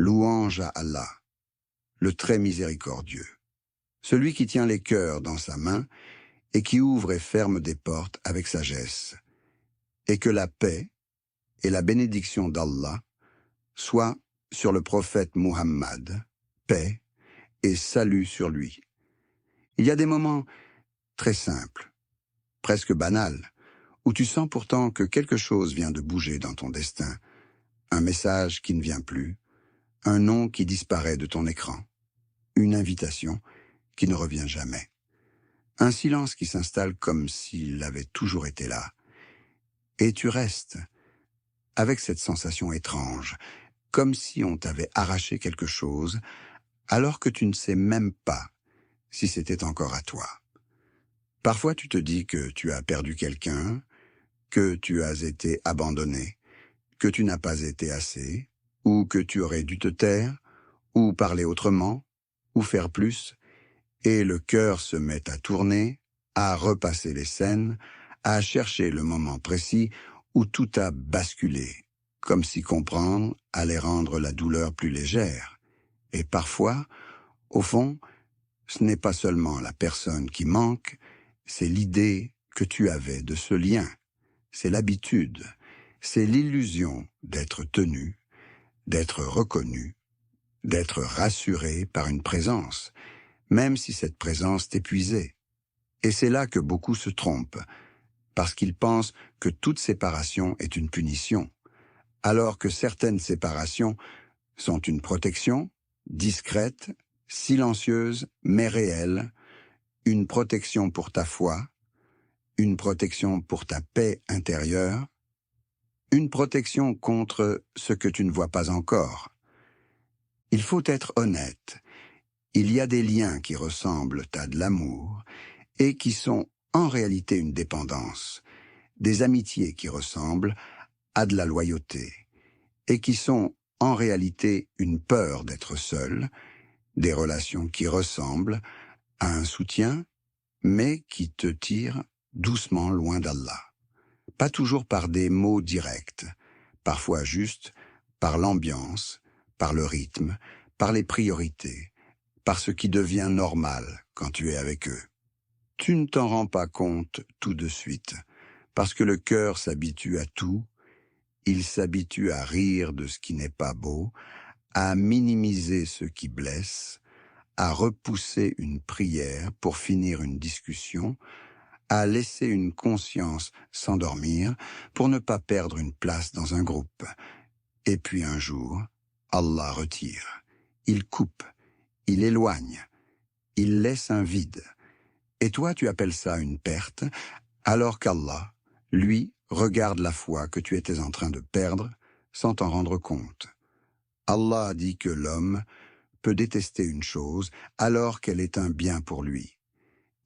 Louange à Allah, le très miséricordieux, celui qui tient les cœurs dans sa main et qui ouvre et ferme des portes avec sagesse, et que la paix et la bénédiction d'Allah soient sur le prophète Muhammad, paix et salut sur lui. Il y a des moments très simples, presque banals, où tu sens pourtant que quelque chose vient de bouger dans ton destin, un message qui ne vient plus, un nom qui disparaît de ton écran, une invitation qui ne revient jamais, un silence qui s'installe comme s'il avait toujours été là. Et tu restes avec cette sensation étrange, comme si on t'avait arraché quelque chose, alors que tu ne sais même pas si c'était encore à toi. Parfois tu te dis que tu as perdu quelqu'un, que tu as été abandonné, que tu n'as pas été assez, ou que tu aurais dû te taire, ou parler autrement, ou faire plus, et le cœur se met à tourner, à repasser les scènes, à chercher le moment précis où tout a basculé, comme si comprendre allait rendre la douleur plus légère. Et parfois, au fond, ce n'est pas seulement la personne qui manque, c'est l'idée que tu avais de ce lien, c'est l'habitude, c'est l'illusion d'être tenu, d'être reconnu, d'être rassuré par une présence, même si cette présence t'épuisait. Et c'est là que beaucoup se trompent, parce qu'ils pensent que toute séparation est une punition, alors que certaines séparations sont une protection, discrète, silencieuse, mais réelle, une protection pour ta foi, une protection pour ta paix intérieure, une protection contre ce que tu ne vois pas encore. Il faut être honnête. Il y a des liens qui ressemblent à de l'amour et qui sont en réalité une dépendance, des amitiés qui ressemblent à de la loyauté et qui sont en réalité une peur d'être seul, des relations qui ressemblent à un soutien, mais qui te tirent doucement loin d'Allah. Pas toujours par des mots directs, parfois juste par l'ambiance, par le rythme, par les priorités, par ce qui devient normal quand tu es avec eux. Tu ne t'en rends pas compte tout de suite, parce que le cœur s'habitue à tout, il s'habitue à rire de ce qui n'est pas beau, à minimiser ce qui blesse, à repousser une prière pour finir une discussion, à laisser une conscience s'endormir pour ne pas perdre une place dans un groupe. Et puis un jour, Allah retire, il coupe, il éloigne, il laisse un vide. Et toi, tu appelles ça une perte, alors qu'Allah, lui, regarde la foi que tu étais en train de perdre sans t'en rendre compte. Allah dit que l'homme peut détester une chose alors qu'elle est un bien pour lui,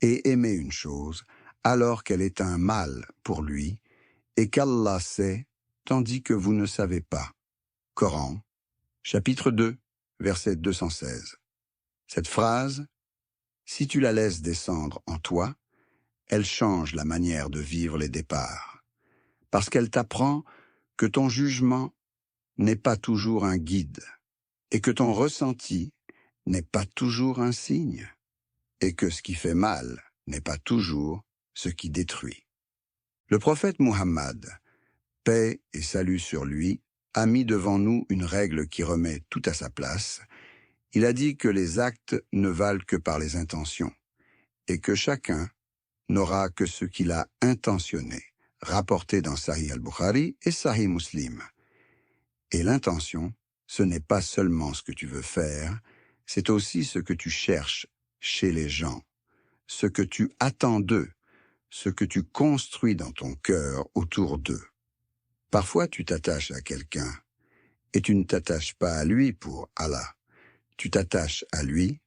et aimer une chose alors qu'elle est un mal pour lui, et qu'Allah sait, tandis que vous ne savez pas. Coran, chapitre 2, verset 216. Cette phrase, si tu la laisses descendre en toi, elle change la manière de vivre les départs, parce qu'elle t'apprend que ton jugement n'est pas toujours un guide, et que ton ressenti n'est pas toujours un signe, et que ce qui fait mal n'est pas toujours ce qui détruit. Le prophète Muhammad, paix et salut sur lui, a mis devant nous une règle qui remet tout à sa place. Il a dit que les actes ne valent que par les intentions, et que chacun n'aura que ce qu'il a intentionné, rapporté dans Sahih al-Bukhari et Sahih Muslim. Et l'intention, ce n'est pas seulement ce que tu veux faire, c'est aussi ce que tu cherches chez les gens, ce que tu attends d'eux, ce que tu construis dans ton cœur autour d'eux. Parfois tu t'attaches à quelqu'un, et tu ne t'attaches pas à lui pour Allah. Tu t'attaches à lui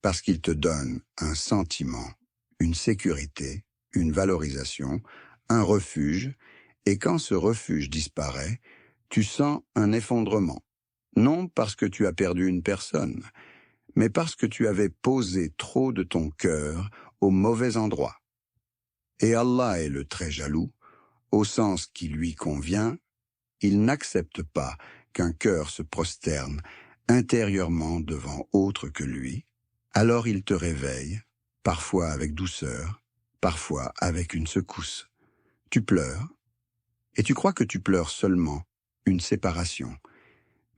parce qu'il te donne un sentiment, une sécurité, une valorisation, un refuge, et quand ce refuge disparaît, tu sens un effondrement. Non parce que tu as perdu une personne, mais parce que tu avais posé trop de ton cœur au mauvais endroit. Et Allah est le très jaloux, au sens qui lui convient, il n'accepte pas qu'un cœur se prosterne intérieurement devant autre que lui, alors il te réveille, parfois avec douceur, parfois avec une secousse. Tu pleures, et tu crois que tu pleures seulement une séparation,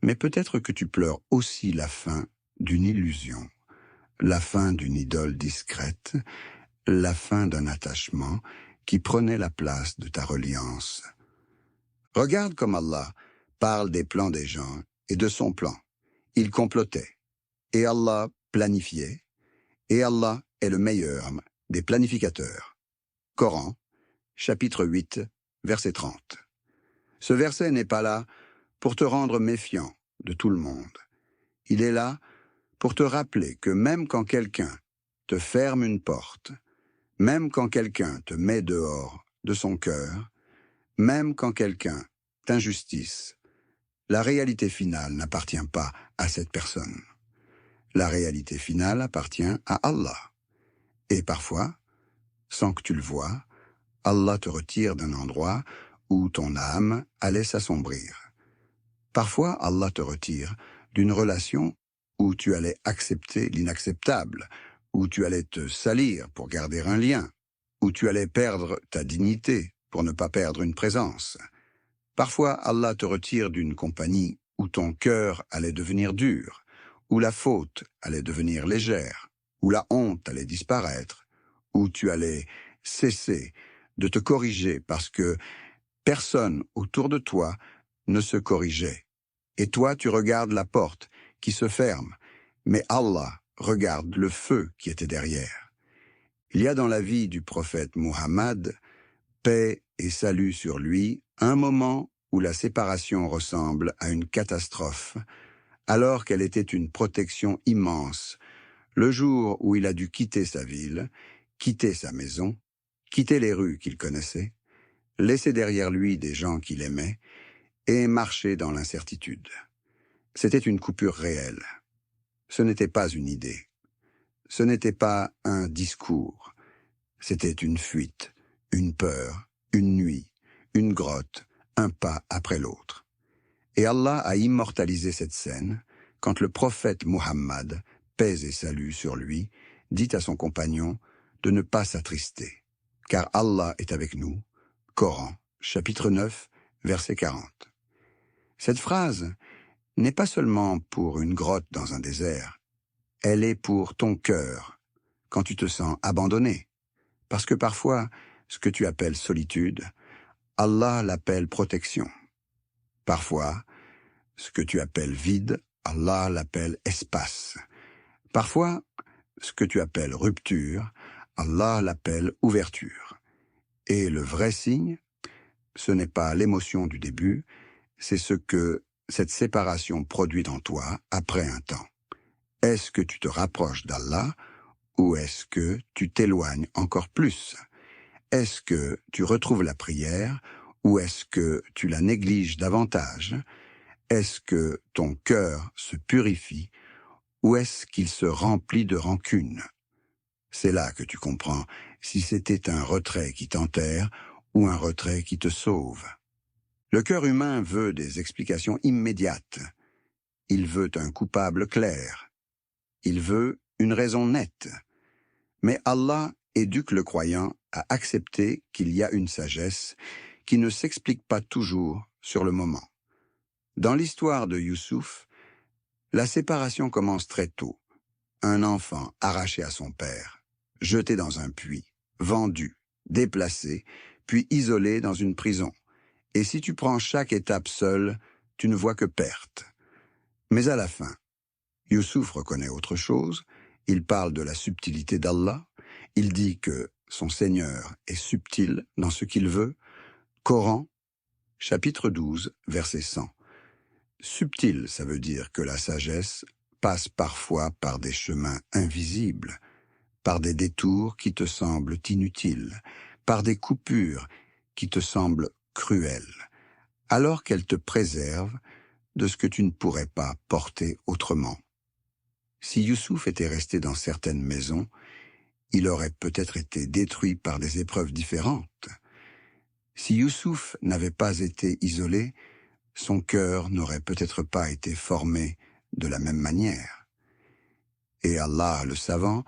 mais peut-être que tu pleures aussi la fin d'une illusion, la fin d'une idole discrète, la fin d'un attachement qui prenait la place de ta reliance. Regarde comme Allah parle des plans des gens et de son plan. Il complotait, et Allah planifiait, et Allah est le meilleur des planificateurs. Coran, chapitre 8, verset 30. Ce verset n'est pas là pour te rendre méfiant de tout le monde. Il est là pour te rappeler que même quand quelqu'un te ferme une porte, même quand quelqu'un te met dehors de son cœur, même quand quelqu'un t'injustice, la réalité finale n'appartient pas à cette personne. La réalité finale appartient à Allah. Et parfois, sans que tu le vois, Allah te retire d'un endroit où ton âme allait s'assombrir. Parfois, Allah te retire d'une relation où tu allais accepter l'inacceptable, où tu allais te salir pour garder un lien, où tu allais perdre ta dignité pour ne pas perdre une présence. Parfois, Allah te retire d'une compagnie où ton cœur allait devenir dur, où la faute allait devenir légère, où la honte allait disparaître, où tu allais cesser de te corriger parce que personne autour de toi ne se corrigeait. Et toi, tu regardes la porte qui se ferme, mais Allah regarde le feu qui était derrière. Il y a dans la vie du prophète Muhammad, paix et salut sur lui, un moment où la séparation ressemble à une catastrophe, alors qu'elle était une protection immense, le jour où il a dû quitter sa ville, quitter sa maison, quitter les rues qu'il connaissait, laisser derrière lui des gens qu'il aimait et marcher dans l'incertitude. C'était une coupure réelle. Ce n'était pas une idée. Ce n'était pas un discours. C'était une fuite, une peur, une nuit, une grotte, un pas après l'autre. Et Allah a immortalisé cette scène quand le prophète Muhammad, paix et salut sur lui, dit à son compagnon de ne pas s'attrister, car Allah est avec nous. Coran, chapitre 9, verset 40. Cette phrase n'est pas seulement pour une grotte dans un désert, elle est pour ton cœur, quand tu te sens abandonné. Parce que parfois, ce que tu appelles solitude, Allah l'appelle protection. Parfois, ce que tu appelles vide, Allah l'appelle espace. Parfois, ce que tu appelles rupture, Allah l'appelle ouverture. Et le vrai signe, ce n'est pas l'émotion du début, c'est ce que cette séparation produit en toi après un temps. Est-ce que tu te rapproches d'Allah ou est-ce que tu t'éloignes encore plus? Est-ce que tu retrouves la prière ou est-ce que tu la négliges davantage? Est-ce que ton cœur se purifie ou est-ce qu'il se remplit de rancune? C'est là que tu comprends si c'était un retrait qui t'enterre ou un retrait qui te sauve. Le cœur humain veut des explications immédiates. Il veut un coupable clair. Il veut une raison nette. Mais Allah éduque le croyant à accepter qu'il y a une sagesse qui ne s'explique pas toujours sur le moment. Dans l'histoire de Youssouf, la séparation commence très tôt. Un enfant arraché à son père, jeté dans un puits, vendu, déplacé, puis isolé dans une prison. Et si tu prends chaque étape seule, tu ne vois que perte. Mais à la fin, Youssouf reconnaît autre chose, il parle de la subtilité d'Allah, il dit que son Seigneur est subtil dans ce qu'il veut. Coran, chapitre 12, verset 100. Subtil, ça veut dire que la sagesse passe parfois par des chemins invisibles, par des détours qui te semblent inutiles, par des coupures qui te semblent cruelles, alors qu'elle te préserve de ce que tu ne pourrais pas porter autrement. Si Youssouf était resté dans certaines maisons, il aurait peut-être été détruit par des épreuves différentes. Si Youssouf n'avait pas été isolé, son cœur n'aurait peut-être pas été formé de la même manière. Et Allah, le savant,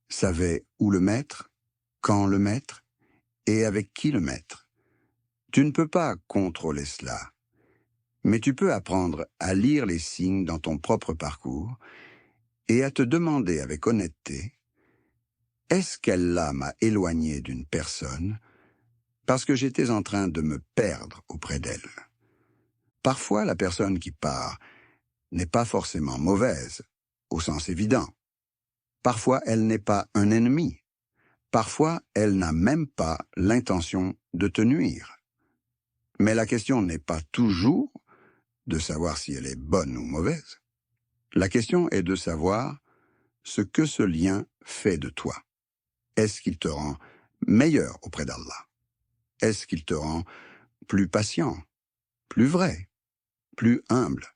savait où le mettre, quand le mettre, et avec qui le mettre. Tu ne peux pas contrôler cela, mais tu peux apprendre à lire les signes dans ton propre parcours et à te demander avec honnêteté, est-ce qu'Allah m'a éloigné d'une personne parce que j'étais en train de me perdre auprès d'elle? Parfois, la personne qui part n'est pas forcément mauvaise, au sens évident. Parfois, elle n'est pas un ennemi. Parfois, elle n'a même pas l'intention de te nuire. Mais la question n'est pas toujours de savoir si elle est bonne ou mauvaise. La question est de savoir ce que ce lien fait de toi. Est-ce qu'il te rend meilleur auprès d'Allah? Est-ce qu'il te rend plus patient, plus vrai, plus humble?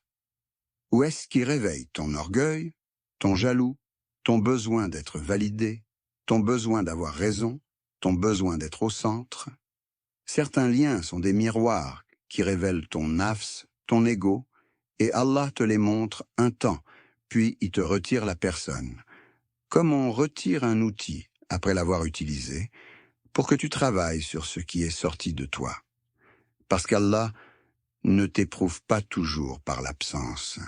Ou est-ce qu'il réveille ton orgueil, ton jaloux, ton besoin d'être validé, ton besoin d'avoir raison, ton besoin d'être au centre? Certains liens sont des miroirs qui révèlent ton nafs, ton ego, et Allah te les montre un temps, puis il te retire la personne, comme on retire un outil après l'avoir utilisé, pour que tu travailles sur ce qui est sorti de toi. Parce qu'Allah ne t'éprouve pas toujours par l'absence.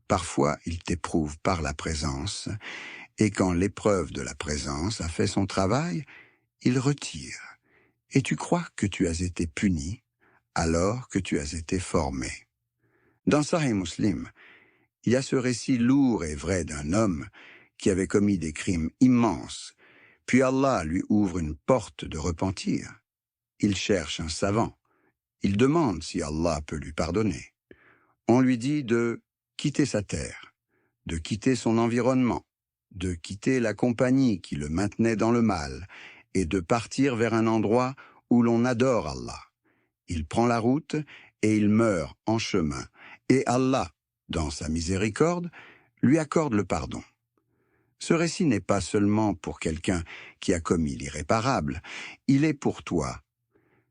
Parfois, il t'éprouve par la présence, et quand l'épreuve de la présence a fait son travail, il retire, et tu crois que tu as été puni, alors que tu as été formé. Dans Sahih Muslim, il y a ce récit lourd et vrai d'un homme qui avait commis des crimes immenses, puis Allah lui ouvre une porte de repentir. Il cherche un savant. Il demande si Allah peut lui pardonner. On lui dit de quitter sa terre, de quitter son environnement, de quitter la compagnie qui le maintenait dans le mal et de partir vers un endroit où l'on adore Allah. Il prend la route et il meurt en chemin. Et Allah, dans sa miséricorde, lui accorde le pardon. Ce récit n'est pas seulement pour quelqu'un qui a commis l'irréparable, il est pour toi.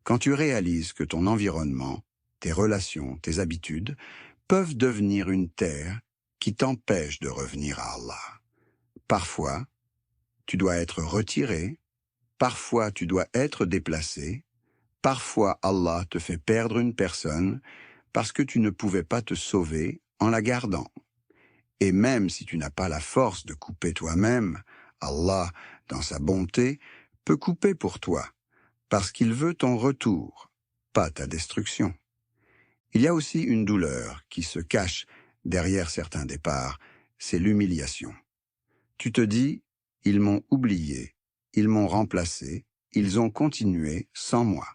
Quand tu réalises que ton environnement, tes relations, tes habitudes peuvent devenir une terre qui t'empêche de revenir à Allah. Parfois, tu dois être retiré, parfois tu dois être déplacé, parfois Allah te fait perdre une personne parce que tu ne pouvais pas te sauver en la gardant. Et même si tu n'as pas la force de couper toi-même, Allah, dans sa bonté, peut couper pour toi, parce qu'il veut ton retour, pas ta destruction. Il y a aussi une douleur qui se cache derrière certains départs, c'est l'humiliation. Tu te dis, ils m'ont oublié, ils m'ont remplacé, ils ont continué sans moi.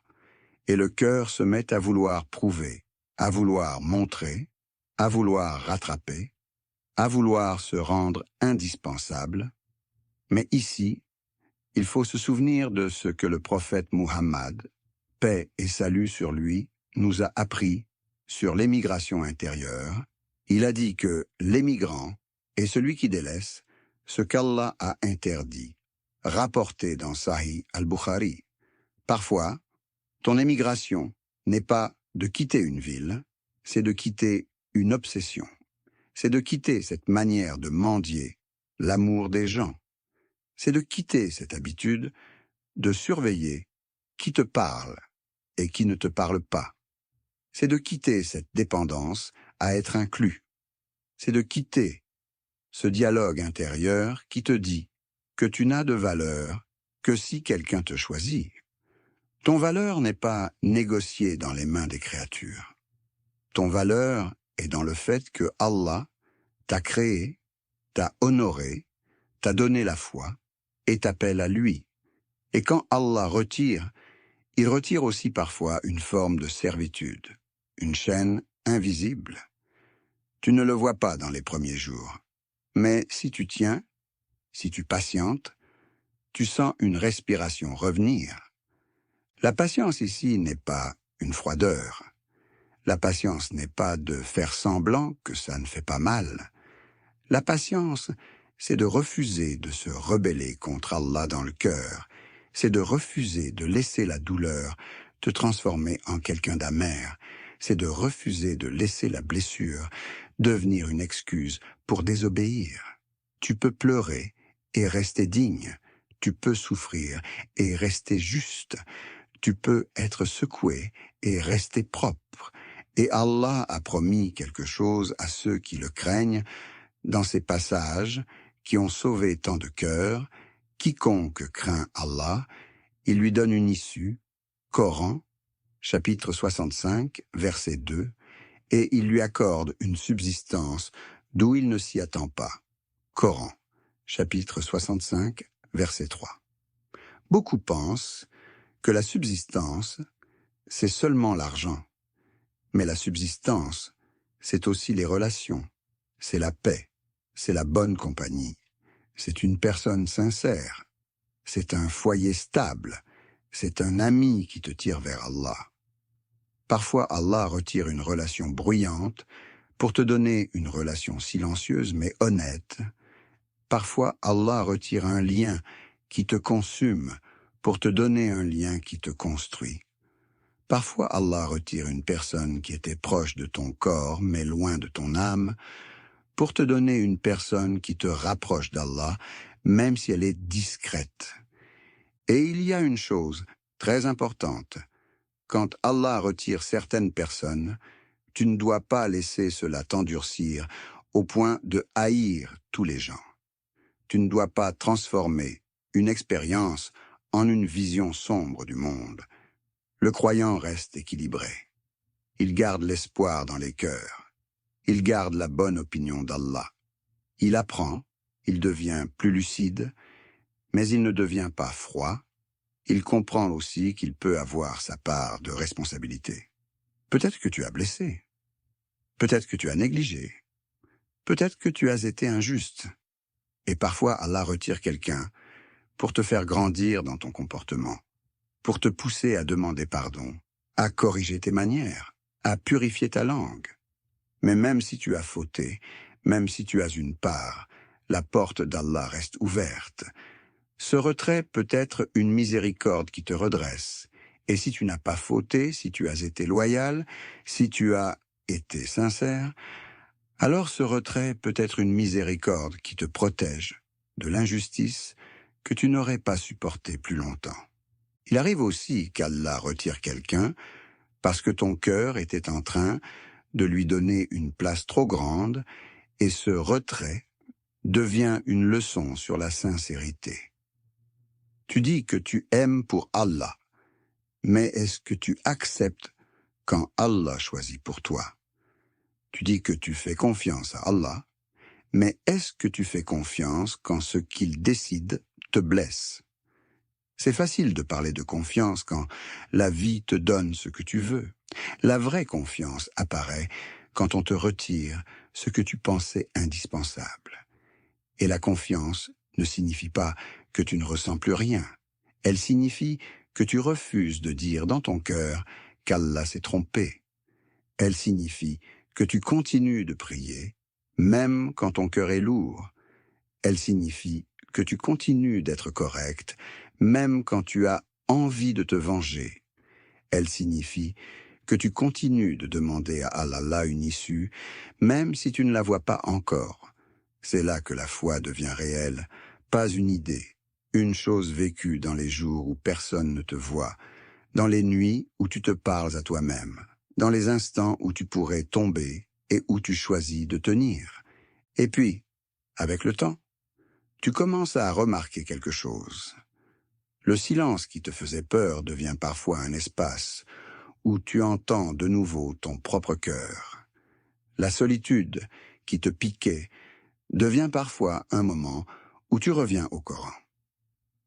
Et le cœur se met à vouloir prouver, à vouloir montrer, à vouloir rattraper, à vouloir se rendre indispensable. Mais ici, il faut se souvenir de ce que le prophète Muhammad, paix et salut sur lui, nous a appris sur l'émigration intérieure. Il a dit que l'émigrant est celui qui délaisse ce qu'Allah a interdit, rapporté dans Sahih al-Bukhari. Parfois, ton émigration n'est pas de quitter une ville, c'est de quitter une obsession. C'est de quitter cette manière de mendier l'amour des gens. C'est de quitter cette habitude de surveiller qui te parle et qui ne te parle pas. C'est de quitter cette dépendance à être inclus. C'est de quitter ce dialogue intérieur qui te dit que tu n'as de valeur que si quelqu'un te choisit. Ton valeur n'est pas négociée dans les mains des créatures. Ton valeur est dans le fait que Allah t'a créé, t'a honoré, t'a donné la foi et t'appelle à lui. Et quand Allah retire, il retire aussi parfois une forme de servitude, une chaîne invisible. Tu ne le vois pas dans les premiers jours, mais si tu tiens, si tu patientes, tu sens une respiration revenir. La patience ici n'est pas une froideur. La patience n'est pas de faire semblant que ça ne fait pas mal. La patience, c'est de refuser de se rebeller contre Allah dans le cœur. C'est de refuser de laisser la douleur te transformer en quelqu'un d'amer. C'est de refuser de laisser la blessure devenir une excuse pour désobéir. Tu peux pleurer et rester digne. Tu peux souffrir et rester juste. Tu peux être secoué et rester propre. Et Allah a promis quelque chose à ceux qui le craignent dans ces passages qui ont sauvé tant de cœurs. Quiconque craint Allah, il lui donne une issue. Coran, chapitre 65, verset 2, et il lui accorde une subsistance d'où il ne s'y attend pas. Coran, chapitre 65, verset 3. Beaucoup pensent que la subsistance, c'est seulement l'argent. Mais la subsistance, c'est aussi les relations, c'est la paix, c'est la bonne compagnie, c'est une personne sincère, c'est un foyer stable, c'est un ami qui te tire vers Allah. Parfois, Allah retire une relation bruyante pour te donner une relation silencieuse mais honnête. Parfois, Allah retire un lien qui te consume pour te donner un lien qui te construit. Parfois, Allah retire une personne qui était proche de ton corps mais loin de ton âme pour te donner une personne qui te rapproche d'Allah, même si elle est discrète. Et il y a une chose très importante. Quand Allah retire certaines personnes, tu ne dois pas laisser cela t'endurcir au point de haïr tous les gens. Tu ne dois pas transformer une expérience en une vision sombre du monde. Le croyant reste équilibré. Il garde l'espoir dans les cœurs. Il garde la bonne opinion d'Allah. Il apprend, il devient plus lucide, mais il ne devient pas froid. Il comprend aussi qu'il peut avoir sa part de responsabilité. Peut-être que tu as blessé. Peut-être que tu as négligé. Peut-être que tu as été injuste. Et parfois, Allah retire quelqu'un pour te faire grandir dans ton comportement, pour te pousser à demander pardon, à corriger tes manières, à purifier ta langue. Mais même si tu as fauté, même si tu as une part, la porte d'Allah reste ouverte. Ce retrait peut être une miséricorde qui te redresse. Et si tu n'as pas fauté, si tu as été loyal, si tu as été sincère, alors ce retrait peut être une miséricorde qui te protège de l'injustice que tu n'aurais pas supportée plus longtemps. Il arrive aussi qu'Allah retire quelqu'un parce que ton cœur était en train de lui donner une place trop grande et ce retrait devient une leçon sur la sincérité. Tu dis que tu aimes pour Allah, mais est-ce que tu acceptes quand Allah choisit pour toi? Tu dis que tu fais confiance à Allah, mais est-ce que tu fais confiance quand ce qu'il décide te blesse? C'est facile de parler de confiance quand la vie te donne ce que tu veux. La vraie confiance apparaît quand on te retire ce que tu pensais indispensable. Et la confiance ne signifie pas que tu ne ressens plus rien. Elle signifie que tu refuses de dire dans ton cœur qu'Allah s'est trompé. Elle signifie que tu continues de prier, même quand ton cœur est lourd. Elle signifie que tu continues d'être correct, même quand tu as envie de te venger. Elle signifie que tu continues de demander à Allah une issue, même si tu ne la vois pas encore. C'est là que la foi devient réelle, pas une idée, une chose vécue dans les jours où personne ne te voit, dans les nuits où tu te parles à toi-même, dans les instants où tu pourrais tomber et où tu choisis de tenir. Et puis, avec le temps, tu commences à remarquer quelque chose. Le silence qui te faisait peur devient parfois un espace où tu entends de nouveau ton propre cœur. La solitude qui te piquait devient parfois un moment où tu reviens au Coran.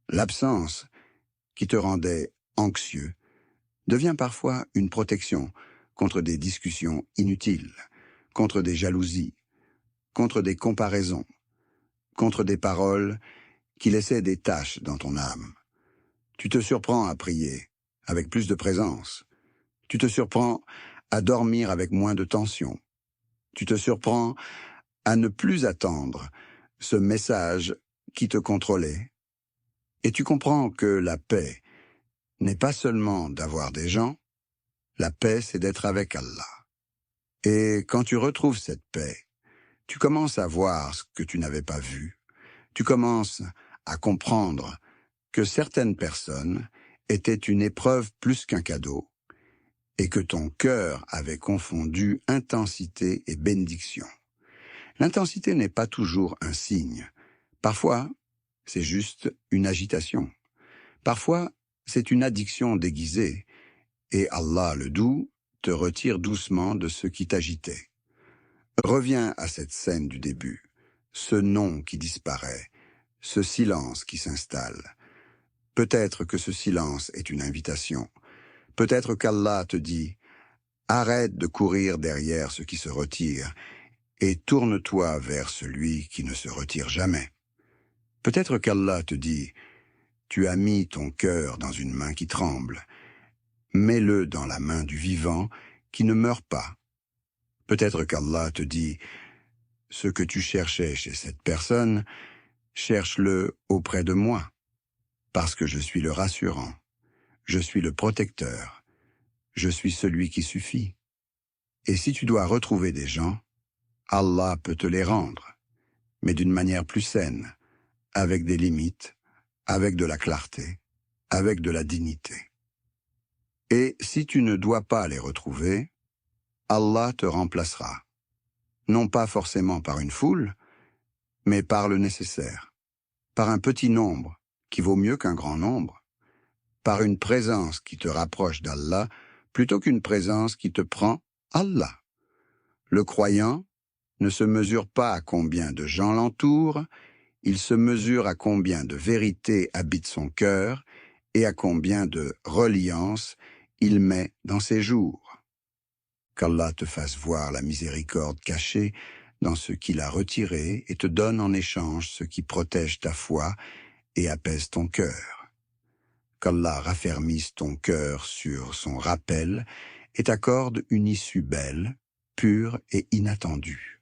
L'absence qui te rendait anxieux devient parfois une protection contre des discussions inutiles, contre des jalousies, contre des comparaisons, contre des paroles qui laissaient des taches dans ton âme. Tu te surprends à prier avec plus de présence. Tu te surprends à dormir avec moins de tension. Tu te surprends à ne plus attendre ce message qui te contrôlait. Et tu comprends que la paix n'est pas seulement d'avoir des gens, la paix c'est d'être avec Allah. Et quand tu retrouves cette paix, tu commences à voir ce que tu n'avais pas vu. Tu commences à comprendre que certaines personnes étaient une épreuve plus qu'un cadeau et que ton cœur avait confondu intensité et bénédiction. L'intensité n'est pas toujours un signe. Parfois, c'est juste une agitation. Parfois, c'est une addiction déguisée, et Allah le doux te retire doucement de ce qui t'agitait. Reviens à cette scène du début, ce nom qui disparaît, ce silence qui s'installe. Peut-être que ce silence est une invitation. Peut-être qu'Allah te dit « Arrête de courir derrière ce qui se retire et tourne-toi vers celui qui ne se retire jamais. » Peut-être qu'Allah te dit « Tu as mis ton cœur dans une main qui tremble. Mets-le dans la main du vivant qui ne meurt pas. » Peut-être qu'Allah te dit « Ce que tu cherchais chez cette personne, cherche-le auprès de moi, parce que je suis le rassurant, je suis le protecteur, je suis celui qui suffit. Et si tu dois retrouver des gens, Allah peut te les rendre, mais d'une manière plus saine, avec des limites, avec de la clarté, avec de la dignité. Et si tu ne dois pas les retrouver, Allah te remplacera, non pas forcément par une foule, mais par le nécessaire, par un petit nombre qui vaut mieux qu'un grand nombre, par une présence qui te rapproche d'Allah plutôt qu'une présence qui te prend Allah. Le croyant ne se mesure pas à combien de gens l'entourent, il se mesure à combien de vérité habite son cœur et à combien de reliance il met dans ses jours. Qu'Allah te fasse voir la miséricorde cachée dans ce qu'il a retiré et te donne en échange ce qui protège ta foi et apaise ton cœur. Qu'Allah raffermisse ton cœur sur son rappel et t'accorde une issue belle, pure et inattendue.